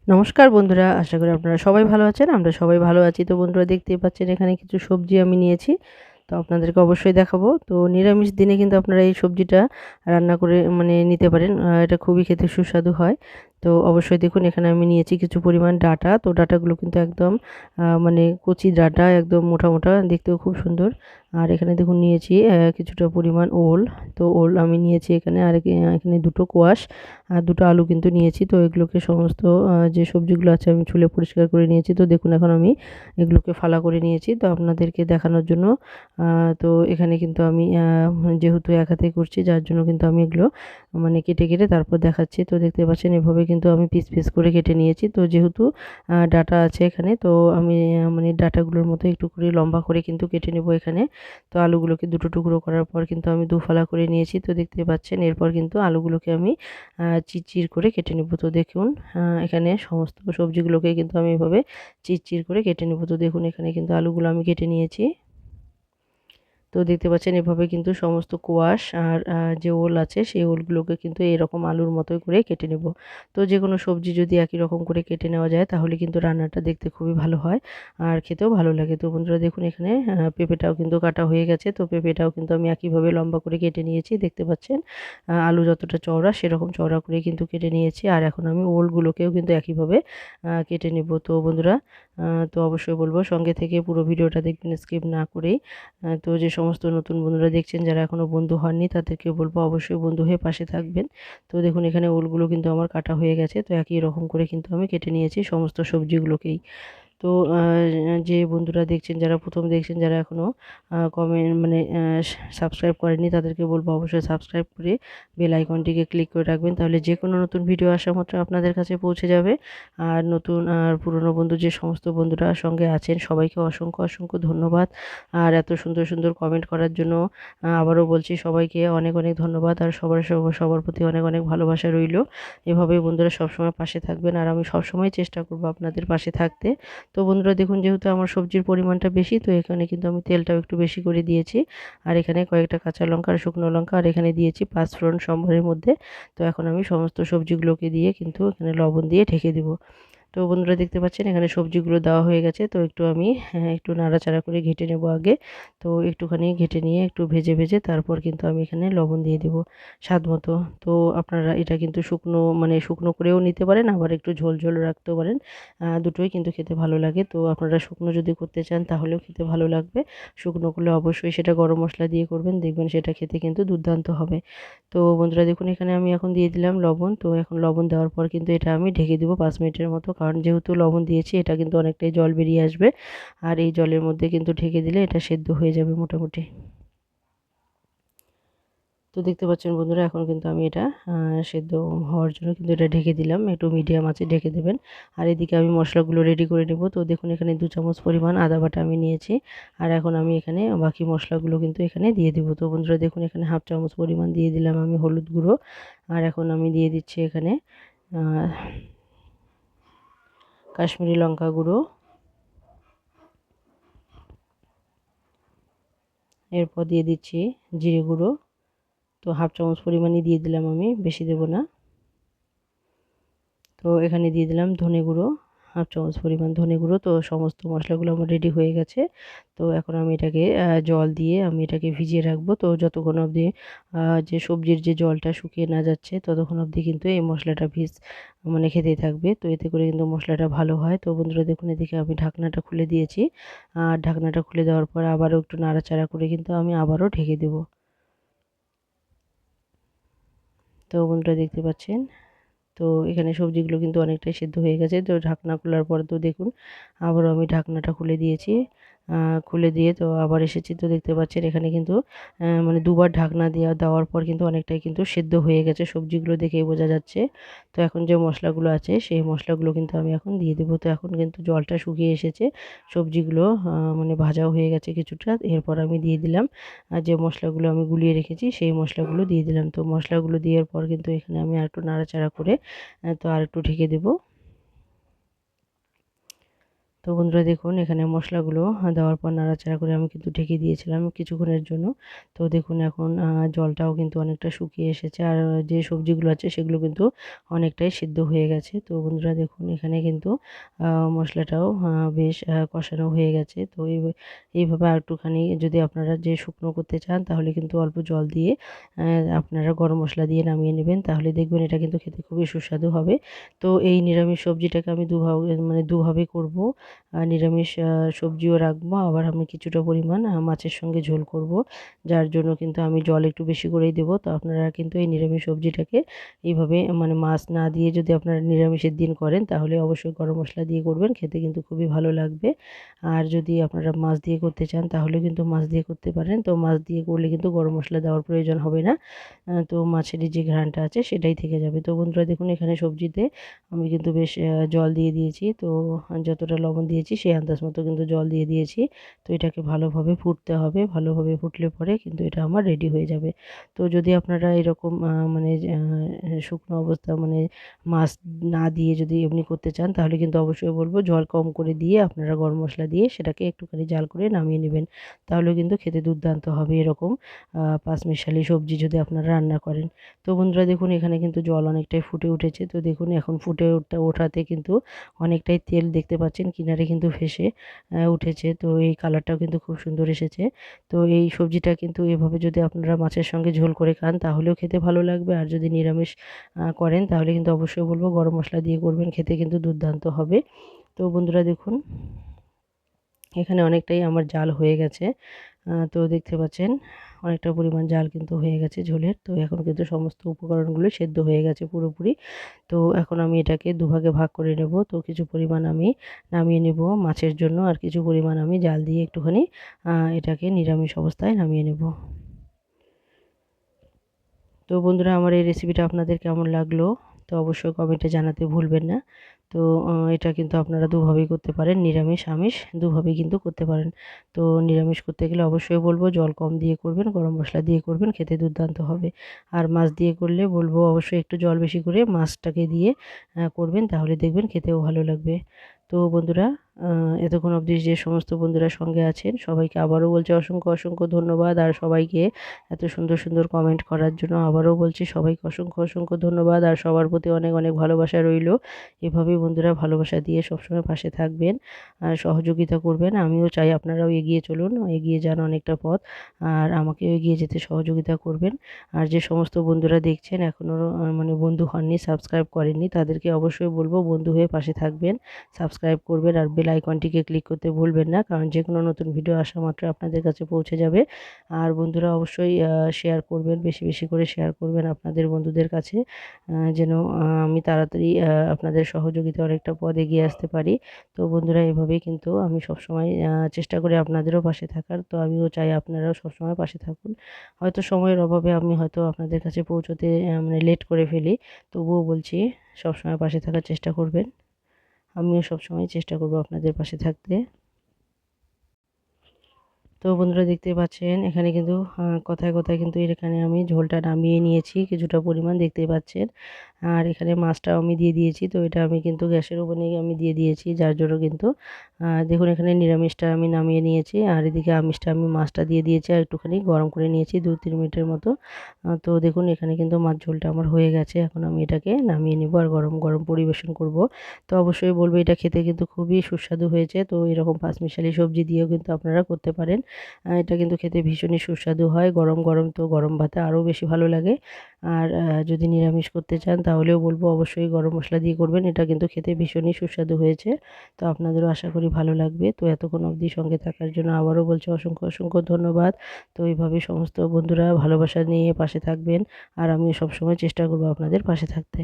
নমস্কার বন্ধুরা, আশা করি আপনারা সবাই ভালো আছেন। আমরা সবাই ভালো আছি। তো বন্ধুরা দেখতেই পাচ্ছেন এখানে কিছু সবজি আমি নিয়েছি। তো আপনাদেরকে অবশ্যই দেখাবো। তো নিরামিষ দিনে কিন্তু আপনারা এই সবজিটা রান্না করে নিতে পারেন। এটা খুবই খেতে সুস্বাদু হয়। তো অবশ্যই দেখুন এখানে আমি নিয়েছি কিছু পরিমাণ ডাঁটা। তো ডাঁটাগুলো কিন্তু একদম কচি ডাঁটা, একদম মোটা, মোটা, দেখতেও খুব সুন্দর। আর এখানে দেখুন নিয়েছি কিছুটা পরিমাণ ওল। তো ওল আমি নিয়েছি এখানে। আর এখানে দুটো কোয়াশ আর দুটো আলু কিন্তু নিয়েছি। তো এগুলোকে সমস্ত যে সবজিগুলো আছে আমি ছুলে পরিষ্কার করে নিয়েছি। তো দেখুন এখন আমি এগুলোকে ফালা করে নিয়েছি। তো আপনাদেরকে দেখানোর জন্য তো এখানে কিন্তু আমি যেহেতু এক হাতেই করছি, যার জন্য কিন্তু আমি এগুলো কেটে কেটে তারপর দেখাচ্ছি। তো দেখতে পাচ্ছেন এভাবে কিন্তু আমি পিস পিস করে কেটে নিয়েছি। তো যেহেতু ডাঁটা আছে এখানে, তো আমি ডাঁটাগুলোর মতো একটু করে লম্বা করে কিন্তু কেটে নেব এখানে। তো আলুগুলোকে দুটো টুকরো করার পর কিন্তু আমি দুফালা করে নিয়েছি। তো দেখতে পাচ্ছেন এরপর কিন্তু আলুগুলোকে আমি চিরচির করে কেটে নেব। তো দেখুন এখানে সমস্ত সবজিগুলোকে কিন্তু আমি এভাবে চিরচির করে কেটে নেব। তো দেখুন এখানে কিন্তু আলুগুলো আমি কেটে নিয়েছি। তো দেখতে পাচ্ছেন এভাবে কিন্তু সমস্ত কোয়াশ আর যে ওল আছে সেই ওলগুলোকে কিন্তু এরকম আলুর মতোই করে কেটে নেব। তো যে কোনো সবজি যদি একই রকম করে কেটে নেওয়া যায় তাহলে কিন্তু রান্নাটা দেখতে খুবই ভালো হয় আর খেতেও ভালো লাগে। তো বন্ধুরা দেখুন এখানে পেঁপেটাও কিন্তু কাটা হয়ে গেছে। তো পেঁপেটাও কিন্তু আমি একইভাবে লম্বা করে কেটে নিয়েছি। দেখতে পাচ্ছেন আলু যতটা চওড়া সেরকম চওড়া করে কিন্তু কেটে নিয়েছি। আর এখন আমি ওলগুলোকেও কিন্তু একইভাবে কেটে নেব। তো বন্ধুরা তো অবশ্যই বলবো সঙ্গে থেকে পুরো ভিডিওটা দেখবেন, স্কিপ না করেই। তো যে সমস্ত নতুন বন্ধুরা দেখছেন, যারা এখনও বন্ধু হননি, তাদেরকে বলবো অবশ্যই বন্ধু হয়ে পাশে থাকবেন। তো দেখুন এখানে ওলগুলো কিন্তু আমার কাটা হয়ে গেছে। তো একই রকম করে কিন্তু আমি কেটে নিয়েছি সমস্ত সবজিগুলোকেই। তো যে বন্ধুরা দেখছেন, যারা প্রথম দেখছেন, যারা এখনও কমেন্ট সাবস্ক্রাইব করেননি, তাদেরকে বলবো অবশ্যই সাবস্ক্রাইব করে বেল আইকনটিকে ক্লিক করে রাখবেন। তাহলে যে কোনো নতুন ভিডিও আসা মাত্র আপনাদের কাছে পৌঁছে যাবে। আর নতুন আর পুরনো বন্ধু যে সমস্ত বন্ধুরা সঙ্গে আছেন সবাইকে অসংখ্য অসংখ্য ধন্যবাদ। আর এত সুন্দর সুন্দর কমেন্ট করার জন্য আবারও বলছি সবাইকে অনেক অনেক ধন্যবাদ। আর সবার সবার প্রতি অনেক অনেক ভালোবাসা রইল। এভাবেই বন্ধুরা সবসময় পাশে থাকবেন আর আমি সবসময় চেষ্টা করব আপনাদের পাশে থাকতে। তো বন্ধুরা দেখুন যেহেতু আমার সবজির পরিমাণটা বেশি, তো এখানে কিন্তু আমি তেলটাও একটু বেশি করে দিয়েছি। আর এখানে কয়েকটা কাঁচা লঙ্কা আর শুকনো লঙ্কা আর এখানে দিয়েছি 5 ফোড়ন সম্বরের মধ্যে। তো এখন আমি সমস্ত সবজিগুলোকে দিয়ে কিন্তু এখানে লবণ দিয়ে ঢেকে দিব। তো বন্ধুরা দেখতে পাচ্ছেন এখানে সবজিগুলো দেওয়া হয়ে গেছে। তো একটু আমি একটু নাড়াচাড়া করে ঘেঁটে নেব আগে। তো একটুখানি ঘেঁটে নিয়ে একটু ভেজে ভেজে তারপর কিন্তু আমি এখানে লবণ দিয়ে দেবো স্বাদ মতো। তো আপনারা এটা কিন্তু শুকনো শুকনো করেও নিতে পারেন, আবার একটু ঝোল ঝোল রাখতেও পারেন। দুটোই কিন্তু খেতে ভালো লাগে। তো আপনারা শুকনো যদি করতে চান তাহলেও খেতে ভালো লাগবে। শুকনো করলে অবশ্যই সেটা গরম মশলা দিয়ে করবেন, দেখবেন সেটা খেতে কিন্তু দুর্দান্ত হবে। তো বন্ধুরা দেখুন এখানে আমি এখন দিয়ে দিলাম লবণ। তো এখন লবণ দেওয়ার পর কিন্তু এটা আমি ঢেকে দিব 5 মিনিটের মতো, কারণ যেহেতু লবণ দিয়েছি এটা কিন্তু অনেকটাই জল বেরিয়ে আসবে। আর এই জলের মধ্যে কিন্তু ঢেকে দিলে এটা সেদ্ধ হয়ে যাবে মোটামুটি। তো দেখতে পাচ্ছেন বন্ধুরা এখন কিন্তু আমি এটা সেদ্ধ হওয়ার জন্য কিন্তু এটা ঢেকে দিলাম, একটু মিডিয়াম আঁচে ঢেকে দেবেন। আর এদিকে আমি মশলাগুলো রেডি করে নেব। তো দেখুন এখানে 2 চামচ পরিমাণ আদা বাটা আমি নিয়েছি। আর এখন আমি এখানে বাকি মশলাগুলো কিন্তু এখানে দিয়ে দেবো। তো বন্ধুরা দেখুন এখানে হাফ চামচ পরিমাণ দিয়ে দিলাম আমি হলুদ গুঁড়ো। আর এখন আমি দিয়ে দিচ্ছি এখানে কাশ্মীরি লঙ্কা গুঁড়ো। এরপর দিয়ে দিচ্ছি জিরে গুঁড়ো। তো হাফ চামচ পরিমাণই দিয়ে দিলাম আমি, বেশি দেব না। তো এখানে দিয়ে দিলাম ধনে গুঁড়ো, হাফ চামচ পরিমাণ ধনে গুঁড়ো। তো সমস্ত মশলাগুলো আমার রেডি হয়ে গেছে। তো এখন আমি এটাকে জল দিয়ে আমি এটাকে ভিজিয়ে রাখবো। তো যতক্ষণ অবধি যে সবজির যে জলটা শুকিয়ে না যাচ্ছে ততক্ষণ অবধি কিন্তু এই মশলাটা খেতেই থাকবে। তো এতে করে কিন্তু মশলাটা ভালো হয়। তো বন্ধুরা দেখুন এদিকে আমি ঢাকনাটা খুলে দিয়েছি। আর ঢাকনাটা খুলে দেওয়ার পর আবারও একটু নাড়াচাড়া করে কিন্তু আমি আবারও ঢেকে দেবো। তো বন্ধুরা দেখতে পাচ্ছেন, তো এখানে সবজিগুলো কিন্তু অনেকটাই সেদ্ধ হয়ে গেছে। তো ঢাকনা খোলার পর তো দেখুন আবারও আমি ঢাকনাটা খুলে দিয়েছি। খুলে দিয়ে তো আবার এসেছি। তো দেখতে পাচ্ছেন এখানে কিন্তু দুবার ঢাকনা দেওয়ার পর কিন্তু অনেকটাই কিন্তু সেদ্ধ হয়ে গেছে, সবজিগুলো দেখেই বোঝা যাচ্ছে। তো এখন যে মশলাগুলো আছে সেই মশলাগুলো কিন্তু আমি এখন দিয়ে দেবো। তো এখন কিন্তু জলটা শুকিয়ে এসেছে, সবজিগুলো ভাজাও হয়ে গেছে কিছুটা। এরপর আমি দিয়ে দিলাম যে মশলাগুলো আমি গুলিয়ে রেখেছি সেই মশলাগুলো দিয়ে দিলাম। তো মশলাগুলো দেওয়ার পর কিন্তু এখানে আমি আরেকটু নাড়াচাড়া করে তো আরেকটু ঢেকে দেবো। তো বন্ধুরা দেখুন এখানে মশলাগুলো দেওয়ার পর নাড়াচাড়া করে আমি কিন্তু ঢেকে দিয়েছিলাম কিছুক্ষণের জন্য। তো দেখুন এখন জলটাও কিন্তু অনেকটা শুকিয়ে এসেছে, আর যে সবজিগুলো আছে সেগুলো কিন্তু অনেকটাই সিদ্ধ হয়ে গেছে। তো বন্ধুরা দেখুন এখানে কিন্তু মশলাটাও বেশ কষানো হয়ে গেছে। তো এইভাবে আর একটুখানি যদি আপনারা যে শুকনো করতে চান তাহলে কিন্তু অল্প জল দিয়ে আপনারা গরম মশলা দিয়ে নামিয়ে নেবেন, তাহলে দেখবেন এটা কিন্তু খেতে খুবই সুস্বাদু হবে। তো এই নিরামিষ সবজিটাকে আমি দুভাবে করব। নিরামিষ সবজিও রাখবো, আবার আমি কিছুটা পরিমাণ মাছের সঙ্গে ঝোল করব, যার জন্য কিন্তু আমি জল একটু বেশি করেই দেবো। তো আপনারা কিন্তু এই নিরামিষ সবজিটাকে এইভাবে মাছ না দিয়ে যদি আপনারা নিরামিষের দিন করেন তাহলে অবশ্যই গরম মশলা দিয়ে করবেন, খেতে কিন্তু খুবই ভালো লাগবে। আর যদি আপনারা মাছ দিয়ে করতে চান তাহলে কিন্তু মাছ দিয়ে করতে পারেন। তো মাছ দিয়ে করলে কিন্তু গরম মশলা দেওয়ার প্রয়োজন হবে না। তো মাছেরই যে ঘ্রাণটা আছে সেটাই থেকে যাবে। তো বন্ধুরা দেখুন এখানে সবজিতে আমি কিন্তু বেশ জল দিয়ে দিয়েছি। তো যতটা লবণ দিয়েছি সেই আন্দাজ মতো কিন্তু জল দিয়ে দিয়েছি। তো এটাকে ভালোভাবে ফুটতে হবে, ভালোভাবে ফুটলে পরে কিন্তু এটা আমার রেডি হয়ে যাবে। তো যদি আপনারা এরকম শুকনো অবস্থা মাছ না দিয়ে যদি এমনি করতে চান তাহলে কিন্তু অবশ্যই বলবো জল কম করে দিয়ে আপনারা গরম মশলা দিয়ে সেটাকে একটুখানি জাল করে নামিয়ে নেবেন, তাহলে কিন্তু খেতে দুর্দান্ত হবে এরকম পাঁচমিশালি সবজি যদি আপনারা রান্না করেন। তো বন্ধুরা দেখুন এখানে কিন্তু জল অনেকটাই ফুটে উঠেছে। তো দেখুন এখন ফুটে ওঠাতে কিন্তু অনেকটাই তেল দেখতে পাচ্ছেন কিনারে কিন্তু ভেসে উঠেছে। তো এই কালারটাও কিন্তু খুব সুন্দর এসেছে। তো এই সবজিটা কিন্তু এভাবে যদি আপনারা মাছের সঙ্গে ঝোল করে খান তাহলেও খেতে ভালো লাগবে, আর যদি নিরামিষ করেন তাহলে কিন্তু অবশ্যই বলবো গরম মশলা দিয়ে করবেন, খেতে কিন্তু দুর্দান্ত হবে। তো বন্ধুরা দেখুন এখানে অনেকটাই আমার জাল হয়ে গেছে। তো দেখতে পাচ্ছেন অনেকটা পরিমাণ জাল কিন্তু হয়ে গেছে ঝোলের। তো এখন কিন্তু সমস্ত উপকরণগুলো সেদ্ধ হয়ে গেছে পুরোপুরি। তো এখন আমি এটাকে দুভাগে ভাগ করে নেব। তো কিছু পরিমাণ আমি নামিয়ে নেব মাছের জন্য, আর কিছু পরিমাণ আমি জাল দিয়ে একটুখানি এটাকে নিরামিষ অবস্থায় নামিয়ে নেব। তো বন্ধুরা আমার এই রেসিপিটা আপনাদের কেমন লাগলো তো অবশ্যই কমেন্টে জানাতে ভুলবেন না। তো এটা কিন্তু আপনারা দুভাবেই করতে পারেন, নিরামিষ আমিষ দুভাবেই কিন্তু করতে পারেন। তো নিরামিষ করতে গেলে অবশ্যই বলবো জল কম দিয়ে করবেন, গরম মশলা দিয়ে করবেন, খেতে দুর্দান্ত হবে। আর মাছ দিয়ে করলে বলবো অবশ্যই একটু জল বেশি করে মাছটাকে দিয়ে করবেন, তাহলে দেখবেন খেতেও ভালো লাগবে। তো বন্ধুরা এতক্ষণ অবধি যে সমস্ত বন্ধুরা সঙ্গে আছেন সবাইকে আবারও বলছি অসংখ্য অসংখ্য ধন্যবাদ, আর সবাইকে এত সুন্দর সুন্দর কমেন্ট করার জন্য আবারও বলছি সবাইকে অসংখ্য অসংখ্য ধন্যবাদ, আর সবার প্রতি অনেক অনেক ভালোবাসা রইল। এভাবেই বন্ধুরা ভালোবাসা দিয়ে সবসময় পাশে থাকবেন আর সহযোগিতা করবেন। আমিও চাই আপনারাও এগিয়ে চলুন, এগিয়ে যান অনেকটা পথ, আর আমাকেও এগিয়ে যেতে সহযোগিতা করবেন। আর যে সমস্ত বন্ধুরা দেখছেন এখনও বন্ধু হননি, সাবস্ক্রাইব করেননি, তাদেরকে অবশ্যই বলবো বন্ধু হয়ে পাশে থাকবেন, সাবস্ক্রাইব করবেন, আর বেল আইকনটিকে ক্লিক করতে ভুলবেন না, কারণ যে কোনো নতুন ভিডিও আসা মাত্র আপনাদের কাছে পৌঁছে যাবে। আর বন্ধুরা অবশ্যই শেয়ার করবেন, বেশি বেশি করে শেয়ার করবেন আপনাদের বন্ধুদের কাছে, যেন আমি তাড়াতাড়ি আপনাদের সহযোগিতা অনেকটা পথ এগিয়ে আসতে পারি। তো বন্ধুরা এভাবেই কিন্তু আমি সবসময় চেষ্টা করি আপনাদেরও পাশে থাকার। তো আমিও চাই আপনারাও সবসময় পাশে থাকুন। হয়তো সময়ের অভাবে আমি হয়তো আপনাদের কাছে পৌঁছতে লেট করে ফেলি, তবুও বলছি সবসময় পাশে থাকার চেষ্টা করবেন। আমিও সবসময় চেষ্টা করব আপনাদের পাশে থাকতে। তো বন্ধুরা দেখতে পাচ্ছেন এখানে কিন্তু কথায় কথায় কিন্তু এখানে আমি ঝোলটা নামিয়ে নিয়েছি কিছুটা পরিমাণ, দেখতেই পাচ্ছেন। আর এখানে মাছটাও আমি দিয়ে দিয়েছি। তো এটা আমি কিন্তু গ্যাসের ওভেনে আমি দিয়ে দিয়েছি, যার জন্য কিন্তু দেখুন এখানে নিরামিষটা আমি নামিয়ে নিয়েছি, আর এদিকে আমিষটা আমি মাছটা দিয়ে দিয়েছি আর একটুখানি গরম করে নিয়েছি 2-3 মিনিটের মতো। তো দেখুন এখানে কিন্তু মাছ ঝোলটা আমার হয়ে গেছে। এখন আমি এটাকে নামিয়ে নেব আর গরম গরম পরিবেশন করব। তো অবশ্যই বলবো এটা খেতে কিন্তু খুবই সুস্বাদু হয়েছে। তো এরকম পাঁচমিশালি সবজি দিয়েও কিন্তু আপনারা করতে পারেন। এটা কিন্তু খেতে ভীষণই সুস্বাদু হয়, গরম গরম তো গরম ভাতে আরও বেশি ভালো লাগে। আর যদি নিরামিষ করতে চান তাহলেও বলবো অবশ্যই গরম মশলা দিয়ে করবেন, এটা কিন্তু খেতে ভীষণই সুস্বাদু হয়েছে। তো আপনাদেরও আশা করি ভালো লাগবে। তো এতক্ষণ অবধি সঙ্গে থাকার জন্য আবারও বলছি অসংখ্য অসংখ্য ধন্যবাদ। তো এইভাবে সমস্ত বন্ধুরা ভালোবাসা নিয়ে পাশে থাকবেন, আর আমিও সবসময় চেষ্টা করবো আপনাদের পাশে থাকতে।